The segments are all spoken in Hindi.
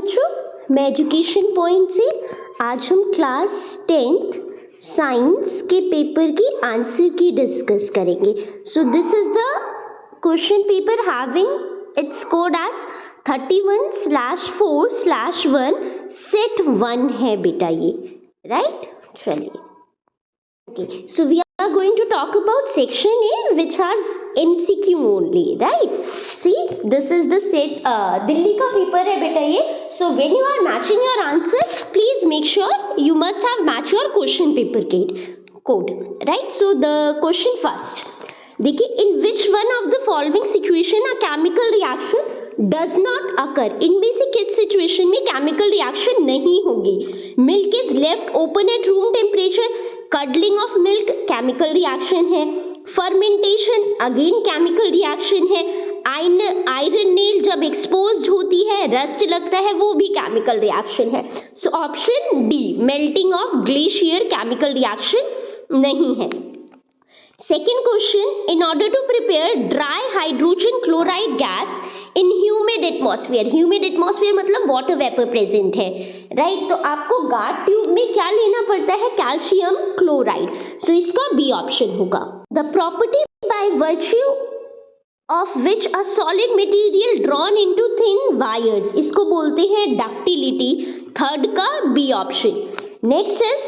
बच्चों, मैं एजुकेशन पॉइंट से आज हम क्लास 10th साइंस के पेपर की आंसर की डिस्कस करेंगे। So this is the question paper having its code as 31/4/1 set 1 है बेटा ये, राइट? चलिए, okay, so we are going to talk about section A, which has MCQ only, right? See, this is the set Delhi का पेपर है बेटा ये. So when you are matching your answer, please make sure you must have match your question paper code, right? So the question first, देखिए, in which one of the following situation a chemical reaction does not occur? इनमें से किस सिचुएशन में केमिकल रिएक्शन नहीं होगी? Milk is left open at room temperature, cuddling of milk chemical reaction है, फर्मेंटेशन अगेन केमिकल रिएक्शन है, आयरन नेल जब एक्सपोज्ड होती है रस्ट लगता है वो भी केमिकल रिएक्शन है. So option D melting of glacier chemical reaction नहीं है. Second question, in order to prepare dry hydrogen chloride gas in humid atmosphere, humid atmosphere मतलब water vapor present है, right? तो आपको गार्ड ट्यूब में क्या लेना पड़ता है? Calcium chloride. सो इसका बी ऑप्शन होगा. The property by virtue of which a solid material drawn into thin wires, इसको बोलते हैं डक्टिलिटी. थर्ड का B option. Next is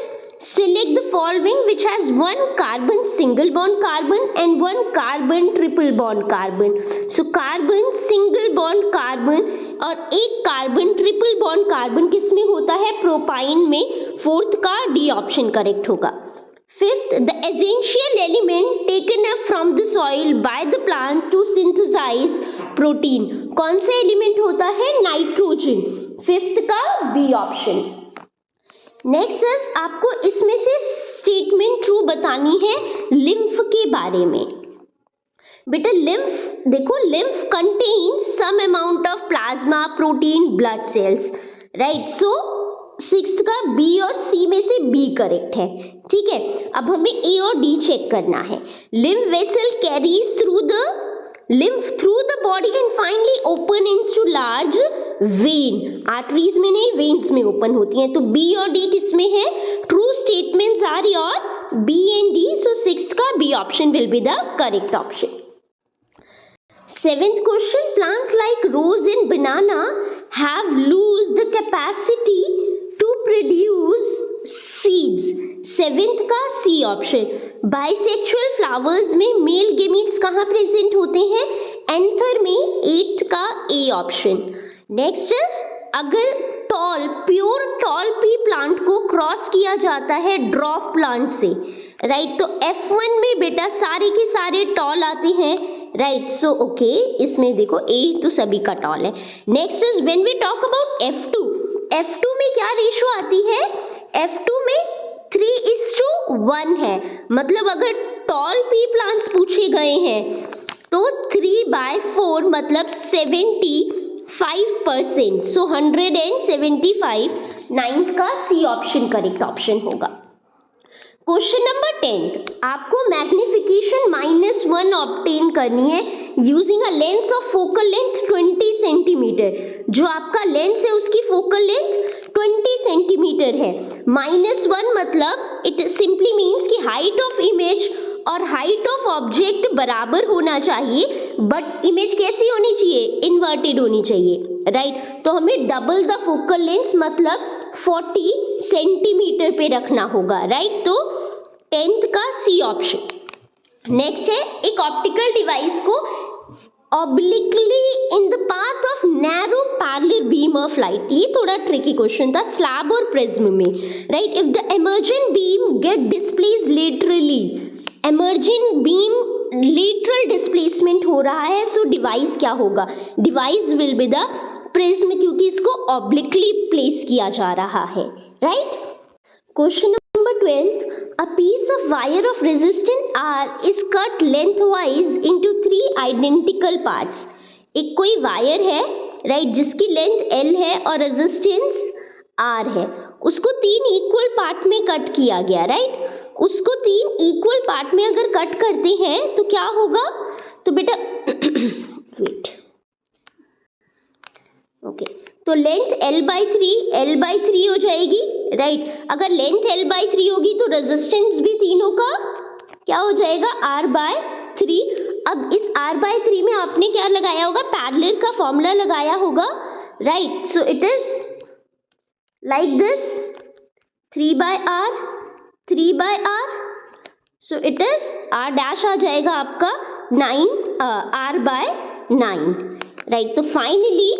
select the following which has one carbon single bond carbon and one carbon triple bond carbon. So carbon single bond carbon और एक carbon triple bond carbon किस में होता है? प्रोपाइन में. फोर्थ का डी ऑप्शन करेक्ट होगा. Fifth, the essential element taken up from the soil by the plant to synthesize protein. कौन सा एलिमेंट होता है? नाइट्रोजन. फिफ्थ का बी ऑप्शन. नेक्स्ट इज आपको इसमें से स्टेटमेंट ट्रू बतानी है लिम्फ के बारे में. बेटा लिम्फ देखो, lymph contains some amount of plasma protein blood cells, right? So sixth का बी और सी में से बी करेक्ट है. ठीक है, अब हमें ए और डी चेक करना है. Lymph vessel carries through the lymph through the body and finally open into large vein. Arteries में नहीं, वेन्स में ओपन होती हैं. तो बी और डी किसमें है? True statements are your B and D. So sixth का B option will be the correct option. Seventh question, plant like rose and banana have lose the capacity to produce seeds. Seventh का सी ऑप्शन. बाइसेक्सुअल फ्लावर्स में मेल गेमीट्स कहाँ प्रेजेंट होते हैं? एंथर में. एट्थ का ए ऑप्शन. नेक्स्ट इज अगर प्योर टॉल पी प्लांट को क्रॉस किया जाता है ड्रॉप प्लांट से, राइट? तो F1 में बेटा सारे के सारे टॉल आते हैं, राइट? सो ओके, इसमें देखो ए तो सभी का टॉल है. Next is when we talk about F2 में क्या रेशियो आती है? F2 में 3:1 है. मतलब अगर टॉल पी प्लांट्स पूछे गए हैं तो 3/4 मतलब 75%. सो 175. नाइन्थ का सी ऑप्शन करेक्ट ऑप्शन होगा. क्वेश्चन नंबर 10, आपको मैग्निफिकेशन -1 ऑब्टेन करनी है using a lens of focal length 20 centimetre. जो आपका लेंस है उसकी फोकल लेंथ 20 सेंटीमीटर है. -1 मतलब इट सिंपली मीन्स कि हाइट ऑफ इमेज और हाइट ऑफ ऑब्जेक्ट बराबर होना चाहिए, बट इमेज कैसी होनी चाहिए? इन्वर्टेड होनी चाहिए, राइट? तो हमें डबल द फोकल लेंथ मतलब 40 सेंटीमीटर पे रखना होगा, राइट? तो 10th का सी ऑप्शन. नेक्स्ट है, एक ऑप्टिकल डिवाइस को obliquely in the path of narrow parallel beam of light. ये थोड़ा ट्रिकी क्वेश्चन था स्लैब और प्रिज्म में, right? If the emergent beam get displaced laterally, emergent beam lateral displacement हो रहा है, सो डिवाइस क्या होगा? Device will be the prism, क्योंकि इसको obliquely प्लेस किया जा रहा है, right? Question number 12, a piece of wire of resistance R is cut lengthwise into 3 identical parts. एक कोई वायर है, राइट, जिसकी लेंथ L है और रेजिस्टेंस R है. उसको 3 इक्वल पार्ट में कट किया गया, राइट? उसको 3 इक्वल पार्ट में अगर कट करते हैं तो क्या होगा? तो बेटा वेट, ओके, तो लेंथ L/3 हो जाएगी, राइट। अगर लेंथ L/3 होगी तो रेजिस्टेंस भी तीनों का क्या हो जाएगा, R/3। अब इस R/3 में आपने क्या लगाया होगा, पैरेलल का फॉर्मूला लगाया होगा, right. So it is like this, 3/R, 3/R, so it is R dash आ जाएगा आपका 9, R/9, राइट। तो फाइनली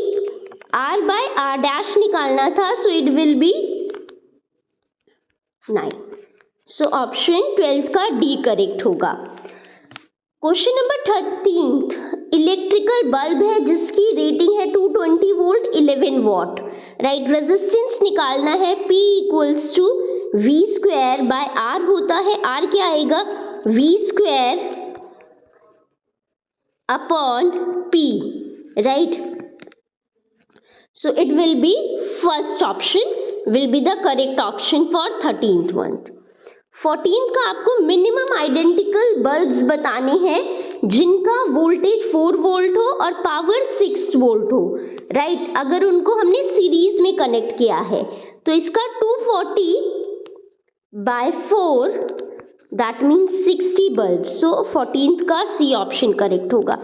R/R डैश निकालना था, so it will be 9। So option 12 का डी करेक्ट होगा। क्वेश्चन नंबर 13, इलेक्ट्रिकल बल्ब है जिसकी रेटिंग है 220 वोल्ट 11 वॉट, राइट। रेजिस्टेंस निकालना है, P इक्वल्स टू V²/R होता है। R क्या आएगा, V² upon P, right. So it will be first option will be the correct option for 13th one। 14th का आपको मिनिमम आइडेंटिकल बल्ब्स बताने हैं जिनका वोल्टेज 4 वोल्ट हो और पावर 6 वोल्ट हो, राइट। अगर उनको हमने सीरीज में कनेक्ट किया है तो इसका 240/4 that means 60 bulb. So 14th का सी ऑप्शन करेक्ट होगा।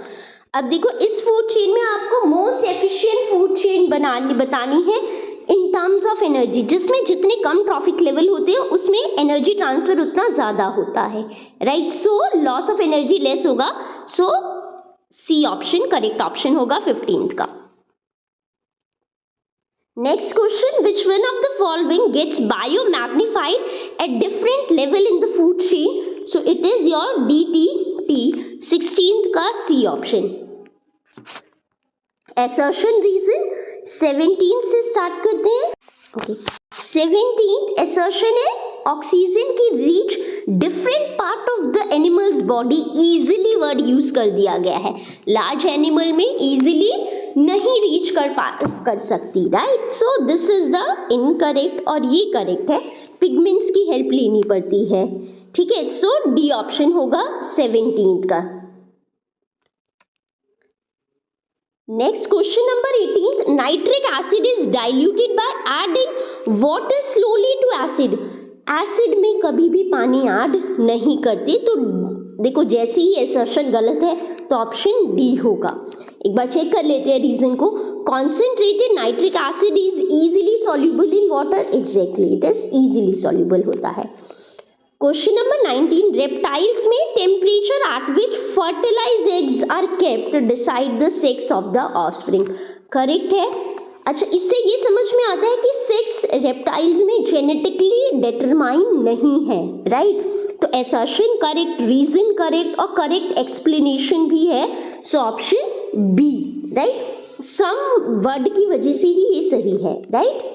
अब देखो इस फूड चेन में आपको मोस्ट एफिशिएंट फूड चेन बतानी है इन टर्म्स ऑफ एनर्जी, जिसमें जितने कम ट्रॉफिक लेवल होते हैं उसमें एनर्जी ट्रांसफर उतना ज़्यादा होता है, right. So loss of energy less होगा, so C option correct option होगा 15th का। Next question, which one of the following gets biomagnified at different level in the food chain, so it is your DTT, 16th का सी ऑप्शन। असर्शन रीजन 17 से स्टार्ट करते हैं, ओके। 17th असर्शन है ऑक्सीजन की reach different part of the animals body, easily word use कर दिया गया है। लार्ज एनिमल में इजीली नहीं रीच कर सकती, right. So this is the incorrect और ये करेक्ट है, पिगमेंट्स की हेल्प लेनी पड़ती है, ठीक है। सो डी ऑप्शन होगा 17th का। Next question number 18, nitric acid is diluted by adding water slowly to acid. Acid में कभी भी पानी ऐड नहीं करते, तो देखो जैसे ही असर्शन गलत है तो ऑप्शन डी होगा। एक बार चेक कर लेते हैं रीजन को। Concentrated nitric acid is easily soluble in water, exactly it is easily soluble होता है। क्वेश्चन नंबर 19, रेप्टाइल्स में temperature at which fertilize eggs are kept decide the sex of the offspring, correct है। अच्छा, इससे ये समझ में आता है कि सेक्स रेप्टाइल्स में जेनेटिकली डिटरमाइन नहीं है, राइट। तो असर्शन करेक्ट, रीजन करेक्ट और करेक्ट एक्सप्लेनेशन भी है, so option B, right. Some word की वजह से ही ये सही है, right.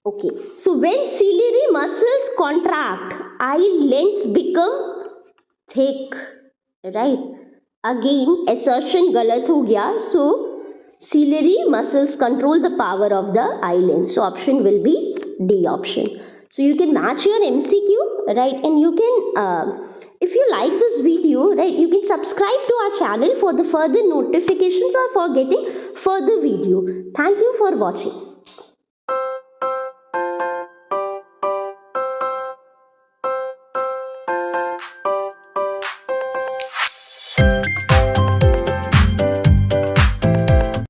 Okay, so when ciliary muscles contract, eye lens become thick, right? Again, assertion गलत हो गया, so ciliary muscles control the power of the eye lens. So option will be D option. So you can match your MCQ, right? And you can, if you like this video, right, you can subscribe to our channel for the further notifications or for getting further video. Thank you for watching.